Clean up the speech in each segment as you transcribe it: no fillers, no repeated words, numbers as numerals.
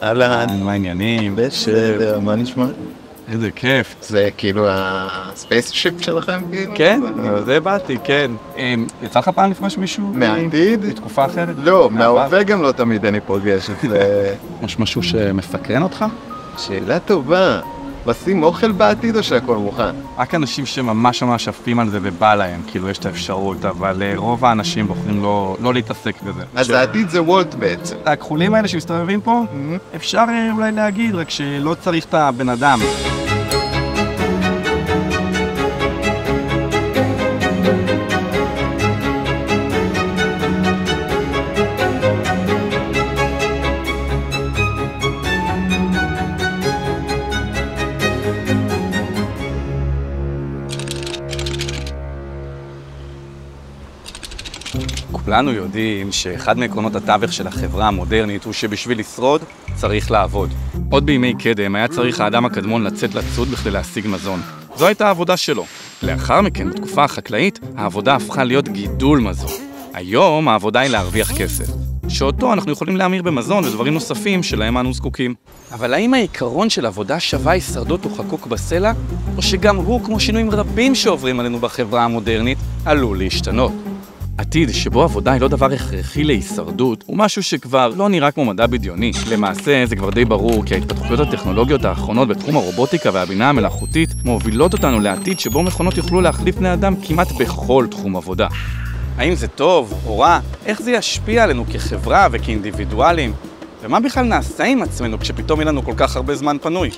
אהלן, מה העניינים? בסדר, מה נשמע? איזה כיף. זה כאילו הספייסשיפ שלכם? כן, זה באתי, כן. יצא לך פעם לפגוש מישהו? מהעתיד? בתקופה אחרת? לא, מההווה גם לא תמיד אני פוגש את זה. יש משהו שמסקרן אותך? שאלה טובה. עושים אוכל בעתיד או שהכל מוכן? רק אנשים שממש ממש עפים על זה ובא להם, כאילו יש את האפשרות, אבל רוב האנשים בוחרים לא להתעסק בזה. אז העתיד זה וולט בעצם. הכחולים האלה שמסתובבים פה, אפשר אולי להגיד, רק שלא צריך את הבן אדם. כולנו יודעים שאחד מעקרונות התווך של החברה המודרנית הוא שבשביל לשרוד צריך לעבוד. עוד בימי קדם היה צריך האדם הקדמון לצאת לצוד בכדי להשיג מזון. זו הייתה העבודה שלו. לאחר מכן, בתקופה החקלאית, העבודה הפכה להיות גידול מזון. היום העבודה היא להרוויח כסף, שאותו אנחנו יכולים להמיר במזון ודברים נוספים שלהם אנו זקוקים. אבל האם העיקרון של עבודה שווה הישרדות הוא חקוק בסלע, או שגם הוא, כמו שינויים רבים שעוברים עלינו בחברה המודרנית, עלול להשתנות? עתיד שבו עבודה היא לא דבר הכרחי להישרדות, הוא משהו שכבר לא נראה כמו מדע בדיוני. למעשה זה כבר די ברור כי ההתפתחויות הטכנולוגיות האחרונות בתחום הרובוטיקה והבינה המלאכותית מובילות אותנו לעתיד שבו מכונות יוכלו להחליף בני אדם כמעט בכל תחום עבודה. האם זה טוב או רע? איך זה ישפיע עלינו כחברה וכאינדיבידואלים? ומה בכלל נעשה עם עצמנו כשפתאום יהיה לנו כל כך הרבה זמן פנוי?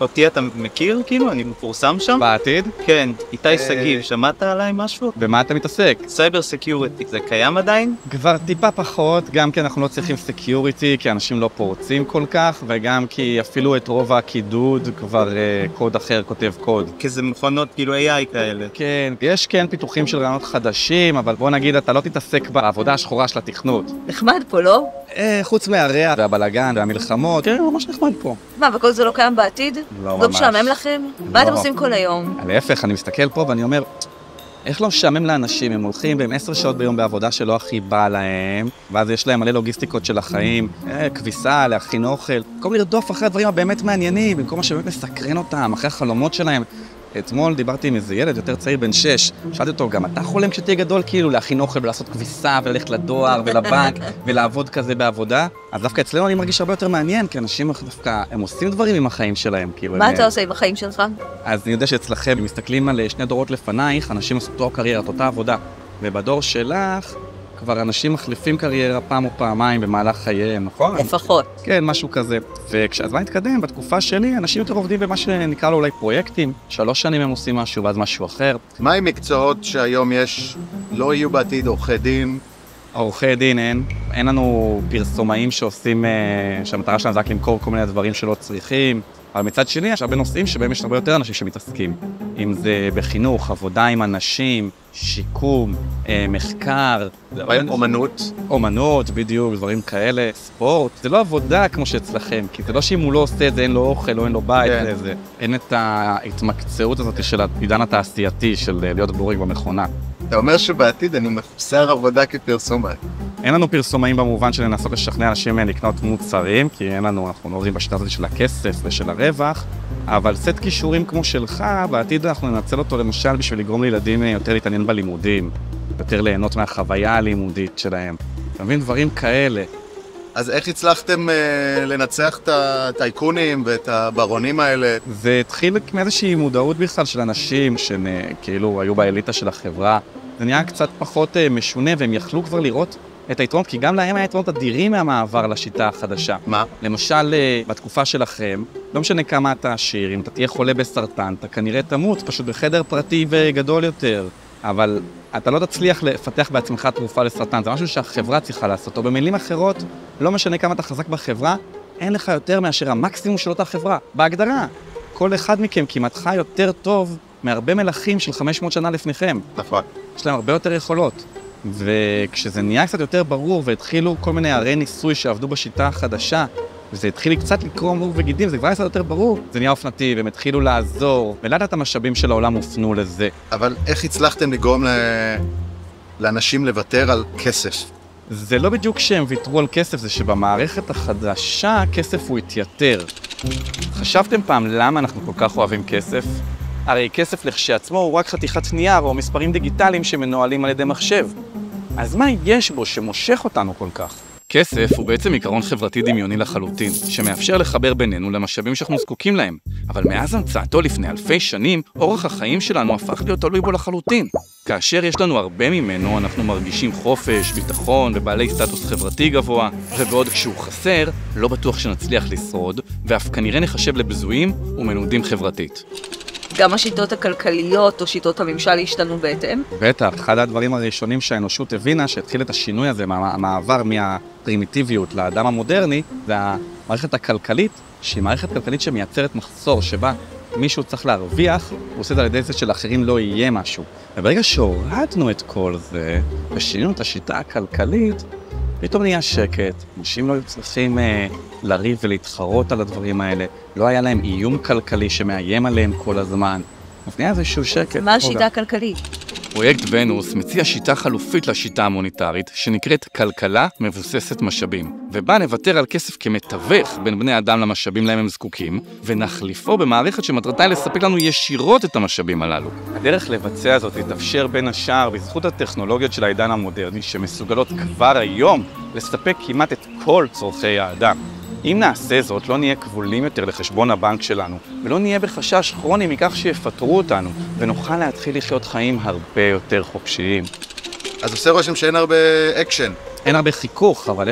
אותי אתה מכיר כאילו? אני מפורסם שם? בעתיד? כן, איתי סגיב, שמעת עליי משהו? במה אתה מתעסק? סייבר סקיוריטי, זה קיים עדיין? כבר טיפה פחות, גם כי אנחנו לא צריכים סקיוריטי, כי אנשים לא פורצים כל כך, וגם כי אפילו את רוב הקידוד כבר קוד אחר כותב קוד. כי זה מכונות כאילו AI כאלה. כן, יש כן פיתוחים של רעיונות חדשים, אבל בוא נגיד, אתה לא תתעסק בעבודה השחורה של התכנות. נחמד פה, לא? חוץ מהריח והבלגן והמלחמות, כן, ממש נחמד פה. מה, וכל זה לא קיים בעתיד? לא לא ממש. משעמם לכם? מה אתם עושים כל היום? להפך, אני מסתכל פה ואני אומר, איך לא משעמם לאנשים? הם הולכים בהם 10 שעות ביום בעבודה שלא הכי בא להם, ואז יש להם מלא לוגיסטיקות של החיים, כביסה, להכין אוכל, במקום לרדוף אחרי הדברים הבאמת מעניינים, במקום מה שבאמת מסקרן אותם, אחרי החלומות שלהם. אתמול דיברתי עם איזה ילד יותר צעיר בן 6, שאלתי אותו, גם אתה חולם כשתהיה גדול כאילו להכין אוכל ולעשות כביסה וללכת לדואר ולבנק ולעבוד כזה בעבודה? אז דווקא אצלנו אני מרגיש הרבה יותר מעניין, כי אנשים דווקא, הם עושים דברים עם החיים שלהם, כאילו. מה אתה עושה עם החיים שלך? אז אני יודע שאצלכם, אם מסתכלים על 2 דורות לפנייך, אנשים עשו אותו קריירה, אותה עבודה. ובדור שלך, כבר אנשים מחליפים קריירה פעם או פעמיים במהלך חייהם, נכון? לפחות. כן, משהו כזה. וכשהזמן התקדם, בתקופה שלי, אנשים יותר עובדים במה שנקרא לו אולי פרויקטים. 3 שנים הם עושים משהו, ואז משהו אחר. מה עם מקצועות שהיום יש, לא יהיו בעתיד עורכי דין? עורכי דין אין לנו פרסומאים שעושים, שהמטרה שלנו זה רק למכור כל מיני דברים שלא צריכים. אבל מצד שני, יש הרבה נושאים שבהם יש הרבה יותר אנשים שמתעסקים. אם זה בחינוך, עבודה עם אנשים, שיקום, מחקר. אומנות, בדיוק, דברים כאלה, ספורט. זה לא עבודה כמו שאצלכם, כי זה לא שאם הוא לא עושה את זה, אין לו אוכל או אין לו בית. אין את ההתמקצעות הזאת של העידן התעשייתי של להיות בורג במכונה. אתה אומר שבעתיד אני מחוסר עבודה כפרסומת. אין לנו פרסומאים במובן של לנסות לשכנע אנשים לקנות מוצרים, כי אנחנו לא עובדים בשיטה הזאת של הכסף ושל הרווח, אבל סט קישורים כמו שלך, בעתיד אנחנו ננצל אותו למשל בשביל לגרום לילדים יותר להתעניין בלימודים, יותר ליהנות מהחוויה הלימודית שלהם. אתה מבין? דברים כאלה. אז איך הצלחתם לנצח את הטייקונים ואת הברונים האלה? זה התחיל מאיזושהי מודעות בכלל של אנשים שכאילו היו באליטה של החברה. זה נהיה קצת פחות משונה, והם יכלו כבר לראות את היתרונות, כי גם להם היה יתרונות אדירים מהמעבר לשיטה החדשה. מה? למשל, בתקופה שלכם, לא משנה כמה אתה עשיר, אם אתה תהיה חולה בסרטן, אתה כנראה תמות פשוט בחדר פרטי וגדול יותר. אבל אתה לא תצליח לפתח בעצמך תרופה לסרטן, זה משהו שהחברה צריכה לעשות. או במילים אחרות, לא משנה כמה אתה חזק בחברה, אין לך יותר מאשר המקסימום של אותה חברה. בהגדרה, כל אחד מכם כמעט חי יותר טוב מהרבה מלכים של 500 שנה לפניכם. נכון. יש להם הרבה יותר יכולות. וכשזה נהיה קצת יותר ברור והתחילו כל מיני ערי ניסוי שעבדו בשיטה החדשה, וזה התחיל קצת לקרום עור וגידים, זה כבר קצת יותר ברור, זה נהיה אופנתי, והם התחילו לעזור, ולאט את המשאבים של העולם הופנו לזה. אבל איך הצלחתם לגרום לאנשים לוותר על כסף? זה לא בדיוק שהם ויתרו על כסף, זה שבמערכת החדשה כסף הוא התייתר. חשבתם פעם למה אנחנו כל כך אוהבים כסף? הרי כסף לכשעצמו הוא רק חתיכת נייר או מספרים דיגיטליים שמנוהלים על ידי מחשב. אז מה יש בו שמושך אותנו כל כך? כסף הוא בעצם עיקרון חברתי דמיוני לחלוטין, שמאפשר לחבר בינינו למשאבים שאנחנו זקוקים להם. אבל מאז המצאתו לפני אלפי שנים, אורח החיים שלנו הפך להיות תלוי בו לחלוטין. כאשר יש לנו הרבה ממנו, אנחנו מרגישים חופש, ביטחון ובעלי סטטוס חברתי גבוה, ובעוד כשהוא חסר, לא בטוח שנצליח לשרוד, ואף כנראה נחשב לבזויים ומנודים חברתית. גם השיטות הכלכליות או שיטות הממשל השתנו בהתאם? בטח, אחד הדברים הראשונים שהאנושות הבינה שהתחיל את השינוי הזה, המעבר מהפרימיטיביות לאדם המודרני, זה המערכת הכלכלית, שהיא מערכת כלכלית שמייצרת מחסור, שבה מישהו צריך להרוויח, הוא עושה את על ידי זה שלאחרים לא יהיה משהו. וברגע שהורדנו את כל זה, ושינינו את השיטה הכלכלית, פתאום נהיה שקט, אנשים לא היו צריכים לריב ולהתחרות על הדברים האלה, לא היה להם איום כלכלי שמאיים עליהם כל הזמן. נהיה איזשהו שקט. מה השיטה הכלכלית? פרויקט ונוס מציע שיטה חלופית לשיטה המוניטרית, שנקראת כלכלה מבוססת משאבים, ובה נוותר על כסף כמתווך בין בני אדם למשאבים להם הם זקוקים, ונחליפו במערכת שמטרתה לספק לנו ישירות את המשאבים הללו. הדרך לבצע זאת תתאפשר בין השאר בזכות הטכנולוגיות של העידן המודרני, שמסוגלות כבר היום לספק כמעט את כל צורכי האדם. אם נעשה זאת, לא נהיה כבולים יותר לחשבון הבנק שלנו, ולא נהיה בחשש כרוני מכך שיפטרו אותנו, ונוכל להתחיל לחיות חיים הרבה יותר חופשיים. אז עושה רושם שאין הרבה אקשן. אין הרבה חיכוך, אבל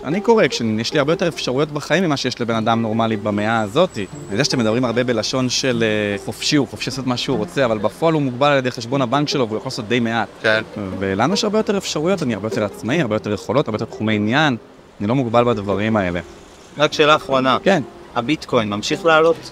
אני קורא אקשן, יש לי הרבה יותר אפשרויות בחיים ממה שיש לבן אדם נורמלי במאה הזאת. אני יודע שאתם מדברים הרבה בלשון של חופשי, הוא חופשי לעשות מה שהוא רוצה, אבל בפועל הוא מוגבל על ידי חשבון הבנק שלו, והוא יכול לעשות די מעט. כן. ולנו יש הרבה יותר אפשרויות, אני הרבה יותר עצמאי, הרבה יותר יכולות, הרבה יותר תחומי עניין, אני לא מוגבל בדברים האלה. רק שאלה אחרונה. כן. הביטקוין ממשיך לעלות?